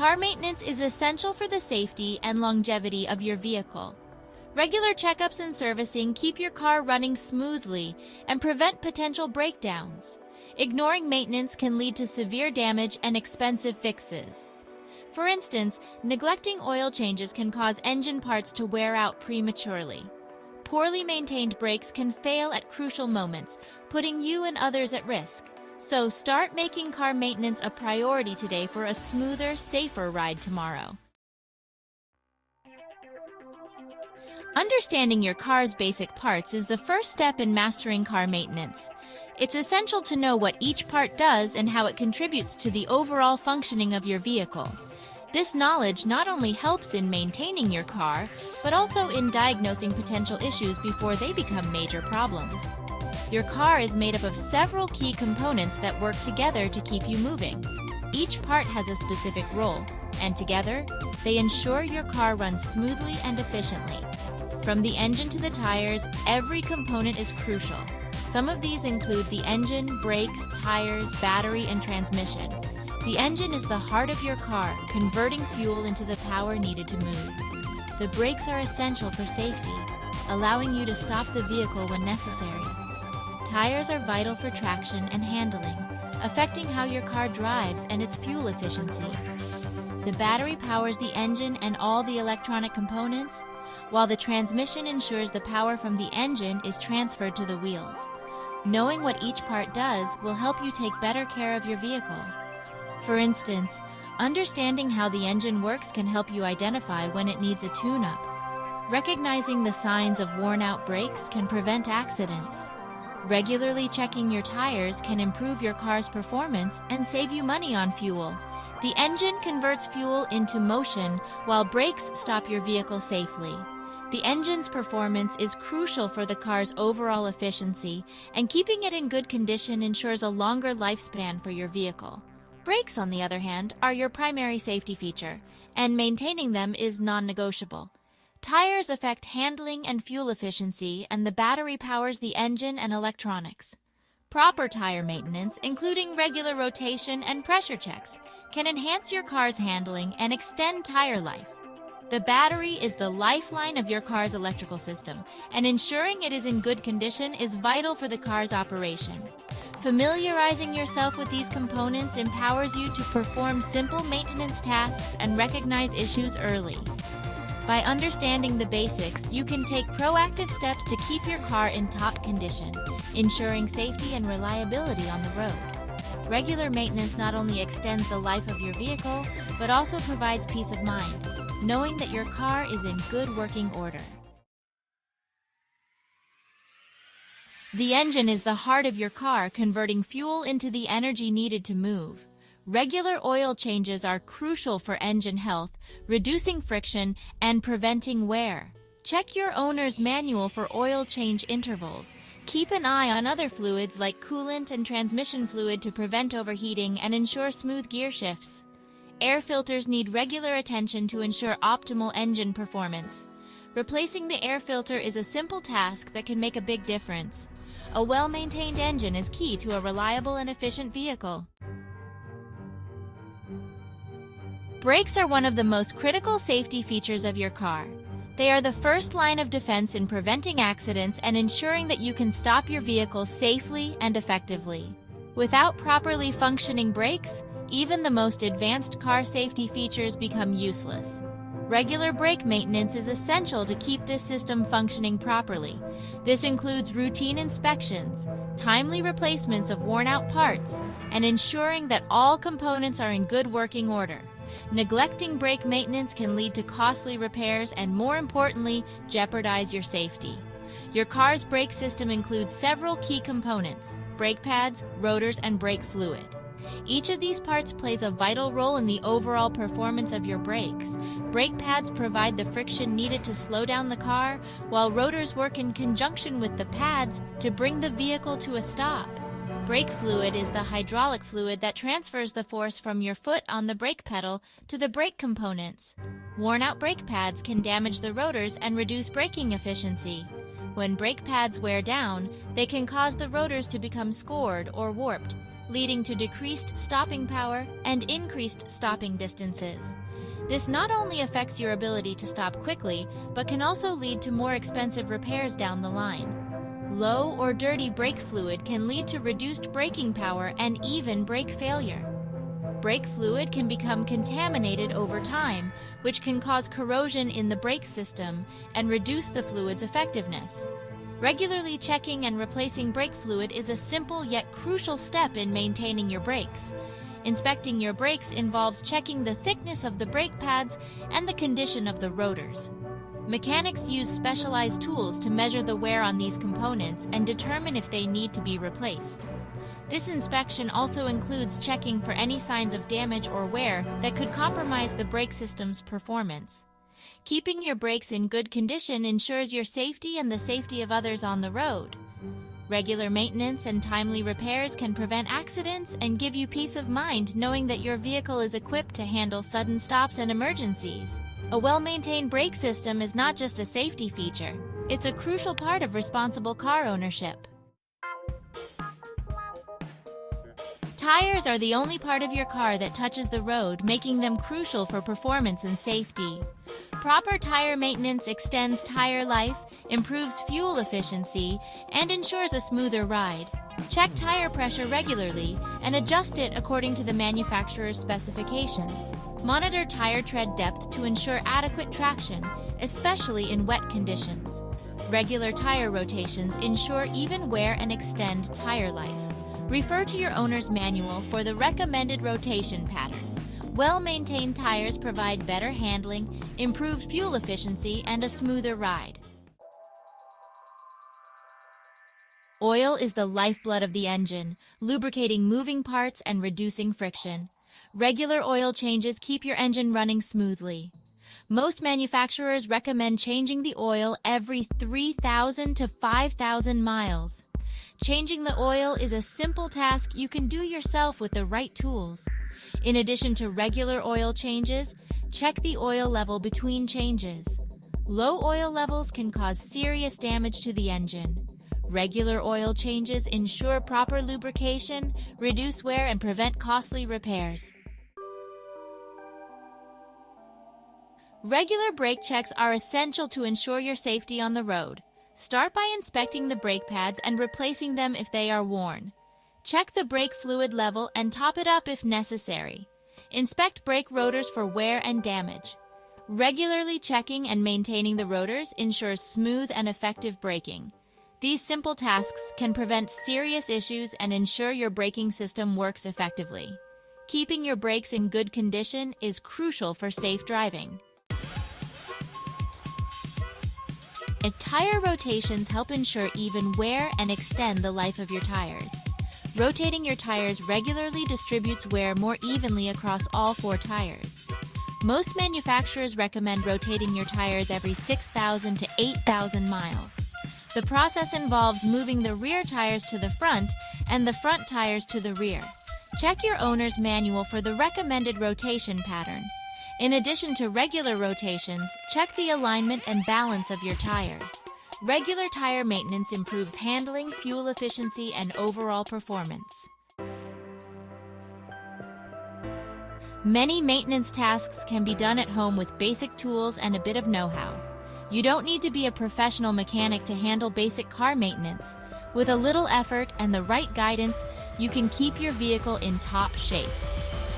Car maintenance is essential for the safety and longevity of your vehicle. Regular checkups and servicing keep your car running smoothly and prevent potential breakdowns. Ignoring maintenance can lead to severe damage and expensive fixes. For instance, neglecting oil changes can cause engine parts to wear out prematurely. Poorly maintained brakes can fail at crucial moments, putting you and others at risk. So start making car maintenance a priority today for a smoother, safer ride tomorrow. Understanding your car's basic parts is the first step in mastering car maintenance. It's essential to know what each part does and how it contributes to the overall functioning of your vehicle. This knowledge not only helps in maintaining your car, but also in diagnosing potential issues before they become major problems. Your car is made up of several key components that work together to keep you moving. Each part has a specific role, and together, they ensure your car runs smoothly and efficiently. From the engine to the tires, every component is crucial. Some of these include the engine, brakes, tires, battery, and transmission. The engine is the heart of your car, converting fuel into the power needed to move. The brakes are essential for safety, allowing you to stop the vehicle when necessary. Tires are vital for traction and handling, affecting how your car drives and its fuel efficiency. The battery powers the engine and all the electronic components, while the transmission ensures the power from the engine is transferred to the wheels. Knowing what each part does will help you take better care of your vehicle. For instance, understanding how the engine works can help you identify when it needs a tune-up. Recognizing the signs of worn-out brakes can prevent accidents. Regularly checking your tires can improve your car's performance and save you money on fuel. The engine converts fuel into motion, while brakes stop your vehicle safely. The engine's performance is crucial for the car's overall efficiency, and keeping it in good condition ensures a longer lifespan for your vehicle. Brakes, on the other hand, are your primary safety feature, and maintaining them is non-negotiable. Tires affect handling and fuel efficiency, and the battery powers the engine and electronics. Proper tire maintenance, including regular rotation and pressure checks, can enhance your car's handling and extend tire life. The battery is the lifeline of your car's electrical system, and ensuring it is in good condition is vital for the car's operation. Familiarizing yourself with these components empowers you to perform simple maintenance tasks and recognize issues early. By understanding the basics, you can take proactive steps to keep your car in top condition, ensuring safety and reliability on the road. Regular maintenance not only extends the life of your vehicle, but also provides peace of mind, knowing that your car is in good working order. The engine is the heart of your car, converting fuel into the energy needed to move. Regular oil changes are crucial for engine health, reducing friction and preventing wear. Check your owner's manual for oil change intervals. Keep an eye on other fluids like coolant and transmission fluid to prevent overheating and ensure smooth gear shifts. Air filters need regular attention to ensure optimal engine performance. Replacing the air filter is a simple task that can make a big difference. A well-maintained engine is key to a reliable and efficient vehicle. Brakes are one of the most critical safety features of your car. They are the first line of defense in preventing accidents and ensuring that you can stop your vehicle safely and effectively. Without properly functioning brakes, even the most advanced car safety features become useless. Regular brake maintenance is essential to keep this system functioning properly. This includes routine inspections, timely replacements of worn-out parts, and ensuring that all components are in good working order. Neglecting brake maintenance can lead to costly repairs and, more importantly, jeopardize your safety. Your car's brake system includes several key components: brake pads, rotors, and brake fluid. Each of these parts plays a vital role in the overall performance of your brakes. Brake pads provide the friction needed to slow down the car, while rotors work in conjunction with the pads to bring the vehicle to a stop. Brake fluid is the hydraulic fluid that transfers the force from your foot on the brake pedal to the brake components. Worn-out brake pads can damage the rotors and reduce braking efficiency. When brake pads wear down, they can cause the rotors to become scored or warped, leading to decreased stopping power and increased stopping distances. This not only affects your ability to stop quickly, but can also lead to more expensive repairs down the line. Low or dirty brake fluid can lead to reduced braking power and even brake failure. Brake fluid can become contaminated over time, which can cause corrosion in the brake system and reduce the fluid's effectiveness. Regularly checking and replacing brake fluid is a simple yet crucial step in maintaining your brakes. Inspecting your brakes involves checking the thickness of the brake pads and the condition of the rotors. Mechanics use specialized tools to measure the wear on these components and determine if they need to be replaced. This inspection also includes checking for any signs of damage or wear that could compromise the brake system's performance. Keeping your brakes in good condition ensures your safety and the safety of others on the road. Regular maintenance and timely repairs can prevent accidents and give you peace of mind knowing that your vehicle is equipped to handle sudden stops and emergencies. A well-maintained brake system is not just a safety feature, it's a crucial part of responsible car ownership. Tires are the only part of your car that touches the road, making them crucial for performance and safety. Proper tire maintenance extends tire life, improves fuel efficiency, and ensures a smoother ride. Check tire pressure regularly and adjust it according to the manufacturer's specifications. Monitor tire tread depth to ensure adequate traction, especially in wet conditions. Regular tire rotations ensure even wear and extend tire life. Refer to your owner's manual for the recommended rotation pattern. Well-maintained tires provide better handling, improved fuel efficiency, and a smoother ride. Oil is the lifeblood of the engine, lubricating moving parts and reducing friction. Regular oil changes keep your engine running smoothly. Most manufacturers recommend changing the oil every 3,000 to 5,000 miles. Changing the oil is a simple task you can do yourself with the right tools. In addition to regular oil changes, check the oil level between changes. Low oil levels can cause serious damage to the engine. Regular oil changes ensure proper lubrication, reduce wear, and prevent costly repairs. Regular brake checks are essential to ensure your safety on the road. Start by inspecting the brake pads and replacing them if they are worn. Check the brake fluid level and top it up if necessary. Inspect brake rotors for wear and damage. Regularly checking and maintaining the rotors ensures smooth and effective braking. These simple tasks can prevent serious issues and ensure your braking system works effectively. Keeping your brakes in good condition is crucial for safe driving. Tire rotations help ensure even wear and extend the life of your tires. Rotating your tires regularly distributes wear more evenly across all 4 tires. Most manufacturers recommend rotating your tires every 6,000 to 8,000 miles. The process involves moving the rear tires to the front and the front tires to the rear. Check your owner's manual for the recommended rotation pattern. In addition to regular rotations, check the alignment and balance of your tires. Regular tire maintenance improves handling, fuel efficiency, and overall performance. Many maintenance tasks can be done at home with basic tools and a bit of know-how. You don't need to be a professional mechanic to handle basic car maintenance. With a little effort and the right guidance, you can keep your vehicle in top shape.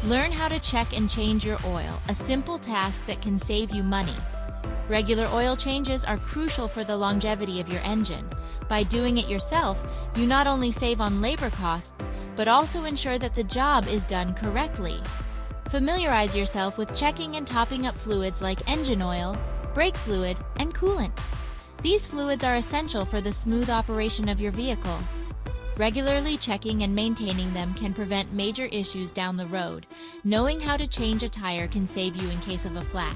Learn how to check and change your oil, a simple task that can save you money. Regular oil changes are crucial for the longevity of your engine. By doing it yourself, you not only save on labor costs, but also ensure that the job is done correctly. Familiarize yourself with checking and topping up fluids like engine oil, brake fluid, and coolant. These fluids are essential for the smooth operation of your vehicle. Regularly checking and maintaining them can prevent major issues down the road. Knowing how to change a tire can save you in case of a flat.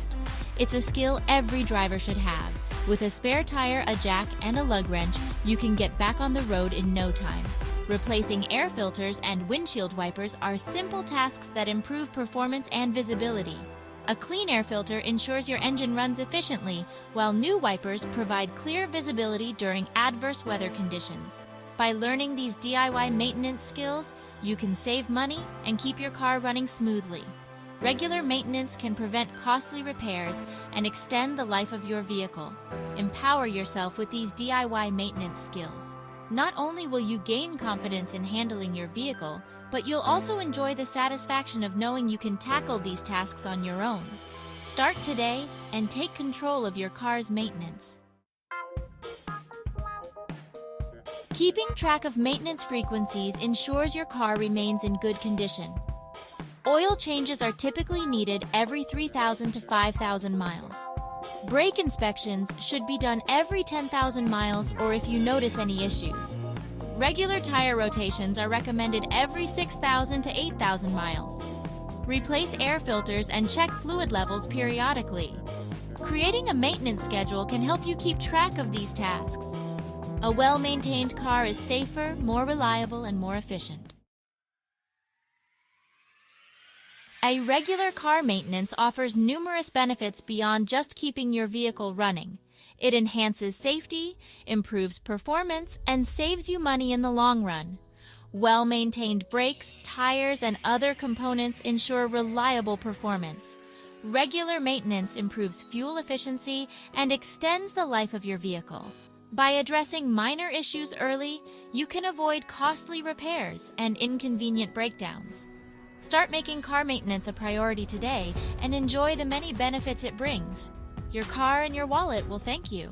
It's a skill every driver should have. With a spare tire, a jack, and a lug wrench, you can get back on the road in no time. Replacing air filters and windshield wipers are simple tasks that improve performance and visibility. A clean air filter ensures your engine runs efficiently, while new wipers provide clear visibility during adverse weather conditions. By learning these DIY maintenance skills, You can save money and keep your car running smoothly. Regular maintenance can prevent costly repairs and extend the life of your vehicle. Empower yourself with these DIY maintenance skills. Not only will you gain confidence in handling your vehicle, but you'll also enjoy the satisfaction of knowing you can tackle these tasks on your own. Start today and take control of your car's maintenance. Keeping track of maintenance frequencies ensures your car remains in good condition. Oil changes are typically needed every 3,000 to 5,000 miles. Brake inspections should be done every 10,000 miles or if you notice any issues. Regular tire rotations are recommended every 6,000 to 8,000 miles. Replace air filters and check fluid levels periodically. Creating a maintenance schedule can help you keep track of these tasks. A well-maintained car is safer, more reliable, and more efficient. A regular car maintenance offers numerous benefits beyond just keeping your vehicle running. It enhances safety, improves performance, and saves you money in the long run. Well-maintained brakes, tires, and other components ensure reliable performance. Regular maintenance improves fuel efficiency and extends the life of your vehicle. By addressing minor issues early, you can avoid costly repairs and inconvenient breakdowns. Start making car maintenance a priority today and enjoy the many benefits it brings. Your car and your wallet will thank you.